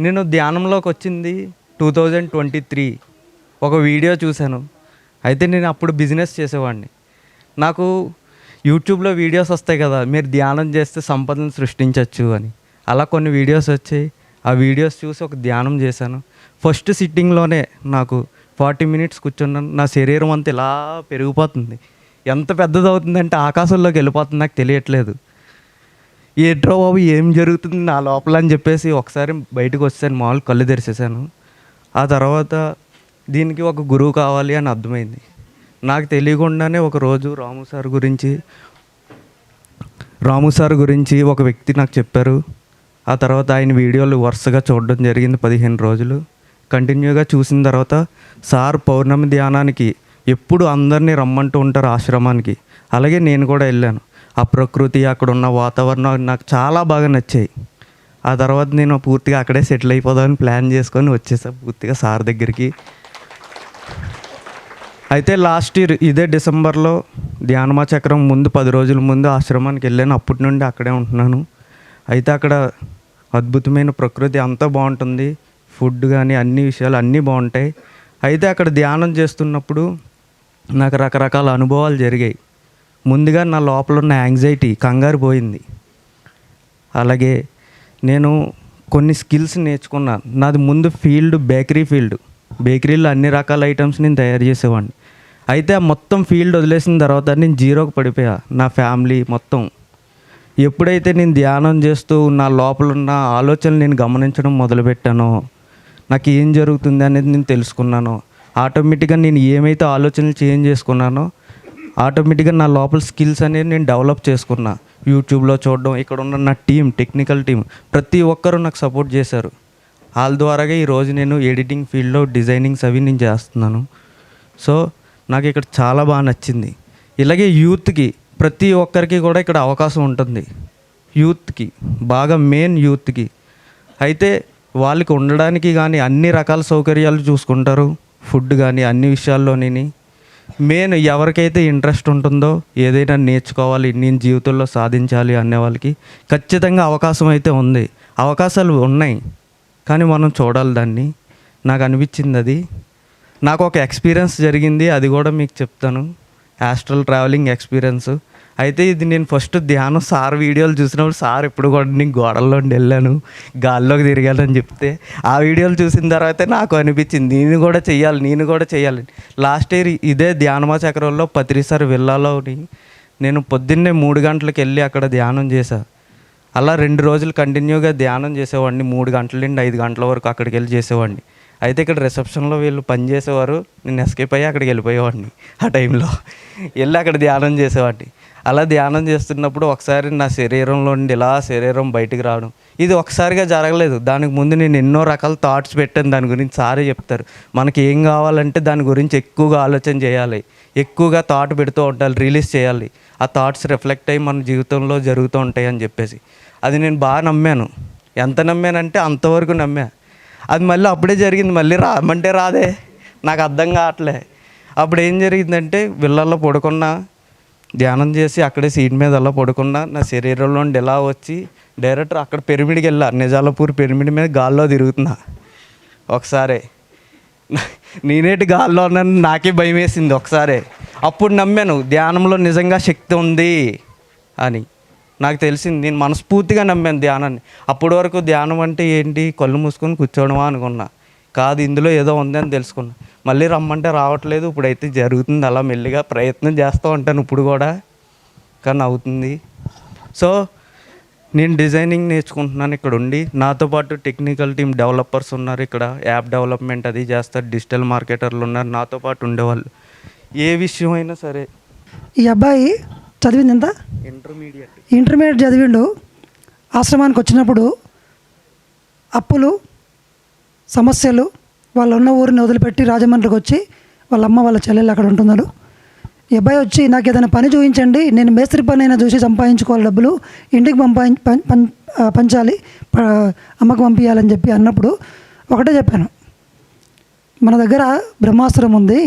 నేను ధ్యానంలోకి వచ్చింది 2023 ఒక వీడియో చూశాను. అయితే నేను అప్పుడు బిజినెస్ చేసేవాడిని. నాకు యూట్యూబ్లో వీడియోస్ వస్తాయి కదా, మీరు ధ్యానం చేస్తే సంపదను సృష్టించవచ్చు అని. అలా కొన్ని వీడియోస్ వచ్చాయి. ఆ వీడియోస్ చూసి ఒక ధ్యానం చేశాను. ఫస్ట్ సిట్టింగ్లోనే నాకు 40 మినిట్స్ కూర్చున్నాను. నా శరీరం అంతా ఇలా పెరిగిపోతుంది. ఎంత పెద్దదవుతుందంటే ఆకాశంలోకి వెళ్ళిపోతుంది, నాకు తెలియట్లేదు. ఏంట్రో బాబు ఏం జరుగుతుంది నా లోపల అని చెప్పేసి ఒకసారి బయటకు వచ్చాను, మామూలు కళ్ళు తెరిచేసాను. ఆ తర్వాత దీనికి ఒక గురువు కావాలి అని అర్థమైంది. నాకు తెలియకుండానే ఒకరోజు రాము సార్ గురించి ఒక వ్యక్తి నాకు చెప్పారు. ఆ తర్వాత ఆయన వీడియోలు వరుసగా చూడడం జరిగింది 15 రోజులు కంటిన్యూగా. చూసిన తర్వాత సార్ పౌర్ణమి ధ్యానానికి ఎప్పుడు అందరినీ రమ్మంటూ ఉంటారు ఆశ్రమానికి. అలాగే నేను కూడా వెళ్ళాను. ఆ ప్రకృతి, అక్కడ ఉన్న వాతావరణం నాకు చాలా బాగా నచ్చాయి. ఆ తర్వాత నేను పూర్తిగా అక్కడే సెటిల్ అయిపోదామని ప్లాన్ చేసుకొని వచ్చేసా పూర్తిగా సార్ దగ్గరికి. అయితే లాస్ట్ ఇయర్ ఇదే డిసెంబర్లో ధ్యానమా చక్రం ముందు 10 రోజుల ముందు ఆశ్రమానికి వెళ్ళాను. అప్పటి నుండి అక్కడే ఉంటున్నాను. అయితే అక్కడ అద్భుతమైన ప్రకృతి అంతా బాగుంటుంది. ఫుడ్ కానీ అన్ని విషయాలు అన్నీ బాగుంటాయి. అయితే అక్కడ ధ్యానం చేస్తున్నప్పుడు నాకు రకరకాల అనుభవాలు జరిగాయి. ముందుగా నా లోపల ఉన్న యాంగ్జైటీ, కంగారు పోయింది. అలాగే నేను కొన్ని స్కిల్స్ నేర్చుకున్నాను. నాది ముందు బేకరీ ఫీల్డ్. బేకరీలో అన్ని రకాల ఐటమ్స్ నేను తయారు చేసేవాడిని. అయితే ఆ మొత్తం ఫీల్డ్ వదిలేసిన తర్వాత నేను జీరోకి పడిపోయా. నా ఫ్యామిలీ మొత్తం. ఎప్పుడైతే నేను ధ్యానం చేస్తూ నా లోపల ఉన్న ఆలోచనలు నేను గమనించడం మొదలుపెట్టానో, నాకు ఏం జరుగుతుంది అనేది నేను తెలుసుకున్నాను. ఆటోమేటిక్గా నేను ఏమైతే ఆలోచనలు చేంజ్ చేసుకున్నానో ఆటోమేటిక్గా నా లోపల స్కిల్స్ అనేది నేను డెవలప్ చేసుకున్నా. యూట్యూబ్లో చూడడం, ఇక్కడ ఉన్న నా టెక్నికల్ టీం ప్రతి ఒక్కరూ నాకు సపోర్ట్ చేశారు. వాళ్ళ ద్వారాగా ఈరోజు నేను ఎడిటింగ్ ఫీల్డ్లో డిజైనింగ్స్ అవి నేను చేస్తున్నాను. సో నాకు ఇక్కడ చాలా బాగా నచ్చింది. ఇలాగే యూత్కి, ప్రతి ఒక్కరికి కూడా ఇక్కడ అవకాశం ఉంటుంది. యూత్కి బాగా మెయిన్ యూత్కి అయితే వాళ్ళకి ఉండడానికి కానీ అన్ని రకాల సౌకర్యాలు చూసుకుంటారు. ఫుడ్ కానీ అన్ని విషయాల్లోని మెయిన్ ఎవరికైతే ఇంట్రెస్ట్ ఉంటుందో, ఏదైనా నేర్చుకోవాలి, నేను జీవితంలో సాధించాలి అనే వాళ్ళకి ఖచ్చితంగా అవకాశం అయితే ఉంది. అవకాశాలు ఉన్నాయి, కానీ మనం చూడాలి దాన్ని. నాకు అనిపించింది అది. నాకు ఒక ఎక్స్పీరియన్స్ జరిగింది, అది కూడా మీకు చెప్తాను. Astral travelling experience. అయితే ఇది నేను ఫస్ట్ ధ్యానం సార్ వీడియోలు చూసినప్పుడు, సార్ ఇప్పుడు కూడా నేను గోడల్లో వెళ్ళాను, గాల్లోకి తిరిగానని చెప్తే ఆ వీడియోలు చూసిన తర్వాత నాకు అనిపించింది నేను కూడా చెయ్యాలి. లాస్ట్ ఇయర్ ఇదే ధ్యానమా చక్రంలో పత్రిసార్ విల్లాలోని నేను పొద్దున్నే 3 గంటలకు వెళ్ళి అక్కడ ధ్యానం చేశా. అలా 2 రోజులు కంటిన్యూగా ధ్యానం చేసేవాడిని. 3 గంటల నుండి 5 గంటల వరకు అక్కడికి వెళ్ళి చేసేవాడిని. అయితే ఇక్కడ రిసెప్షన్లో వీళ్ళు పని చేసేవారు, నేను ఎస్కేప్ అయ్యి అక్కడికి వెళ్ళిపోయేవాడిని. ఆ టైంలో వెళ్ళి అక్కడ ధ్యానం చేసేవాడిని. అలా ధ్యానం చేస్తున్నప్పుడు ఒకసారి నా శరీరంలో నుండి ఇలా శరీరం బయటికి రావడం, ఇది ఒకసారిగా జరగలేదు. దానికి ముందు నేను ఎన్నో రకాల థాట్స్ పెట్టాను. దాని గురించి సారే చెప్తారు, మనకి ఏం కావాలంటే దాని గురించి ఎక్కువగా ఆలోచన చేయాలి, ఎక్కువగా థాట్ పెడుతూ ఉండాలి, రిలీజ్ చేయాలి. ఆ థాట్స్ రిఫ్లెక్ట్ అయ్యి మన జీవితంలో జరుగుతూ ఉంటాయి అని చెప్పేసి అది నేను బాగా నమ్మాను. ఎంత నమ్మానంటే అంతవరకు నమ్మా. అది మళ్ళీ అప్పుడే జరిగింది. మళ్ళీ రామంటే రాదే, నాకు అర్థం కావట్లే. అప్పుడు ఏం జరిగిందంటే విల్లాల్లో పడుకున్నా, ధ్యానం చేసి అక్కడే సీట్ మీద అలా పడుకున్నా, నా శరీరంలో నుండి ఎలా వచ్చి డైరెక్ట్ అక్కడ పిరమిడ్కి వెళ్ళా. నిజాలపూర్ పిరమిడ్ మీద గాల్లో తిరుగుతున్నా. ఒకసారి నేనేటి గాల్లో ఉన్నాను, నాకే భయం వేసింది ఒకసారి. అప్పుడు నమ్మాను ధ్యానంలో నిజంగా శక్తి ఉంది అని నాకు తెలిసింది. నేను మనస్ఫూర్తిగా నమ్మాను ధ్యానాన్ని. అప్పటి వరకు ధ్యానం అంటే ఏంటి, కళ్ళు మూసుకొని కూర్చోవడమా అనుకున్నా. కాదు, ఇందులో ఏదో ఉందని తెలుసుకున్నా. మళ్ళీ రమ్మంటే రావట్లేదు. ఇప్పుడైతే జరుగుతుంది. అలా మెల్లిగా ప్రయత్నం చేస్తూ ఉంటాను ఇప్పుడు కూడా, కానీ అవుతుంది. సో నేను డిజైనింగ్ నేర్చుకుంటున్నాను ఇక్కడ ఉండి. నాతో పాటు టెక్నికల్ టీం డెవలపర్స్ ఉన్నారు. ఇక్కడ యాప్ డెవలప్మెంట్ అది చేస్తారు, డిజిటల్ మార్కెటర్లు ఉన్నారు నాతో పాటు ఉండేవాళ్ళు. ఏ విషయం అయినా సరే. ఈ అబ్బాయి చదివింది ఎంత? ఇంటర్మీడియట్ చదివిండు. ఆశ్రమానికి వచ్చినప్పుడు అప్పులు, సమస్యలు, వాళ్ళు ఉన్న ఊరిని వదిలిపెట్టి రాజమండ్రికి వచ్చి వాళ్ళ అమ్మ వాళ్ళ చెల్లెళ్ళు అక్కడ ఉంటున్నారు. ఈ అబ్బాయి వచ్చి నాకు ఏదైనా పని చూపించండి, నేను మేస్త్రి పని అయినా చూసి సంపాదించుకోవాలి, డబ్బులు ఇంటికి పంచాలి, అమ్మకు పంపించాలని చెప్పి అన్నప్పుడు ఒకటే చెప్పాను, మన దగ్గర బ్రహ్మాస్త్రం ఉంది,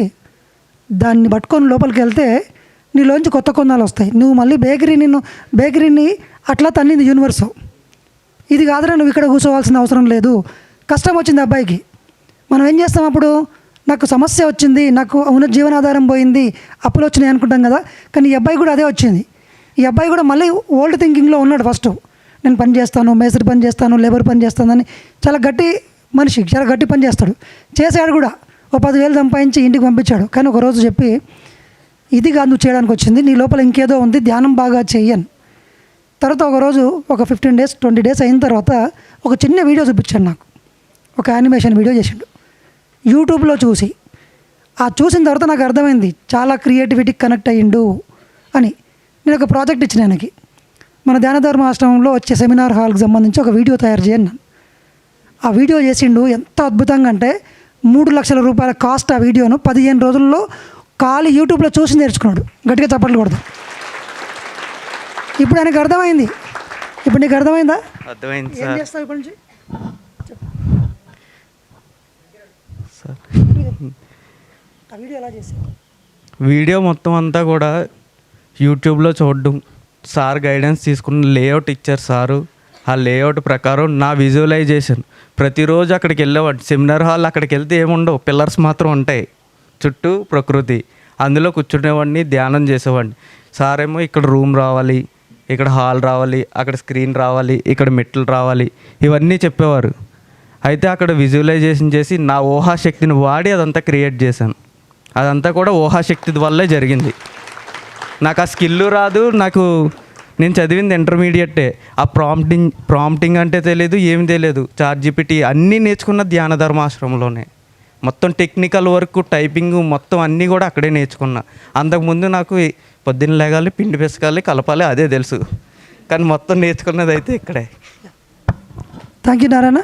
దాన్ని పట్టుకొని లోపలికి వెళ్తే నీలోంచి కొత్త కొందాలు వస్తాయి. నువ్వు మళ్ళీ బేకరీని అట్లా తన్నింది యూనివర్సు. ఇది కాదురా, నువ్వు ఇక్కడ కూర్చోవాల్సిన అవసరం లేదు, కష్టం వచ్చింది అబ్బాయికి. మనం ఏం చేస్తాం అప్పుడు? నాకు సమస్య వచ్చింది, నాకు ఉన్న జీవనాధారం పోయింది, అప్పులు వచ్చినాయి అనుకుంటాం కదా. కానీ ఈ అబ్బాయి కూడా అదే వచ్చింది. ఈ అబ్బాయి కూడా మళ్ళీ ఓల్డ్ థింకింగ్లో ఉన్నాడు. ఫస్ట్ నేను పని చేస్తాను, మేస్త్రి పని చేస్తాను, లేబర్ పని చేస్తానని చాలా గట్టి మనిషి, చాలా గట్టి పని చేస్తాడు. చేశాడు కూడా, ఓ 10,000 సంపాదించి ఇంటికి పంపించాడు. కానీ ఒకరోజు చెప్పి, ఇది కాదు నువ్వు చేయడానికి వచ్చింది, నీ లోపల ఇంకేదో ఉంది, ధ్యానం బాగా చెయ్యను. తర్వాత ఒకరోజు ఒక 15 డేస్ 20 డేస్ అయిన తర్వాత ఒక చిన్న వీడియో చూపించాడు నాకు. ఒక యానిమేషన్ వీడియో చేసిండు యూట్యూబ్లో చూసి. ఆ చూసిన తర్వాత నాకు అర్థమైంది చాలా క్రియేటివిటీకి కనెక్ట్ అయ్యిండు అని. నేను ఒక ప్రాజెక్ట్ ఇచ్చిన ఆయనకి, మన ధ్యానధర్మ ఆశ్రమంలో వచ్చే సెమినార్ హాల్కి సంబంధించి ఒక వీడియో తయారు చేయను. ఆ వీడియో చేసిండు ఎంత అద్భుతంగా అంటే 3 లక్షల రూపాయల కాస్ట్. ఆ వీడియోను 15 రోజుల్లో ఖాళీ యూట్యూబ్లో చూసి నేర్చుకున్నాడు. గట్టిగా చప్పట్లు కొడదాం. ఇప్పుడు ఆయనకు అర్థమైంది. ఇప్పుడు నీకు అర్థమైందా? అర్థమైంది ఏం సార్. చేస్తావు ఇప్పటి నుంచి? సార్ ఆ వీడియో ఎలా చేసావు? వీడియో మొత్తం అంతా కూడా యూట్యూబ్లో చూడడం, సార్ గైడెన్స్ తీసుకున్న లేఅవుట్ ఇచ్చారు సారు. ఆ లేఅవుట్ ప్రకారం నా విజువలైజేషన్ ప్రతిరోజు అక్కడికి వెళ్ళేవాడిని. సెమినార్ హాల్ అక్కడికి వెళ్తే ఏముండవు, పిల్లర్స్ మాత్రం ఉంటాయి, చుట్టూ ప్రకృతి. అందులో కూర్చునేవాడిని, ధ్యానం చేసేవాడిని. సార్ ఏమో ఇక్కడ రూమ్ రావాలి, ఇక్కడ హాల్ రావాలి, అక్కడ స్క్రీన్ రావాలి, ఇక్కడ మెట్లు రావాలి, ఇవన్నీ చెప్పేవారు. అయితే అక్కడ విజువలైజేషన్ చేసి నా ఊహాశక్తిని వాడి అదంతా క్రియేట్ చేశాను. అదంతా కూడా ఊహాశక్తి వల్లే జరిగింది. నాకు ఆ స్కిల్ రాదు. నేను చదివింది ఇంటర్మీడియట్టే. ఆ ప్రాంప్టింగ్ అంటే తెలియదు, ఏమి తెలియదు. ChatGPT అన్నీ నేర్చుకున్న ధ్యాన ధర్మాశ్రమంలోనే. మొత్తం టెక్నికల్ వర్క్, టైపింగ్ మొత్తం అన్నీ కూడా అక్కడే నేర్చుకున్నా. అంతకుముందు నాకు పొద్దున్న లేగాలి, పిండి పిసకాలి, కలపాలి, అదే తెలుసు. కానీ మొత్తం నేర్చుకున్నది అయితే ఇక్కడే. Thank you Narayana.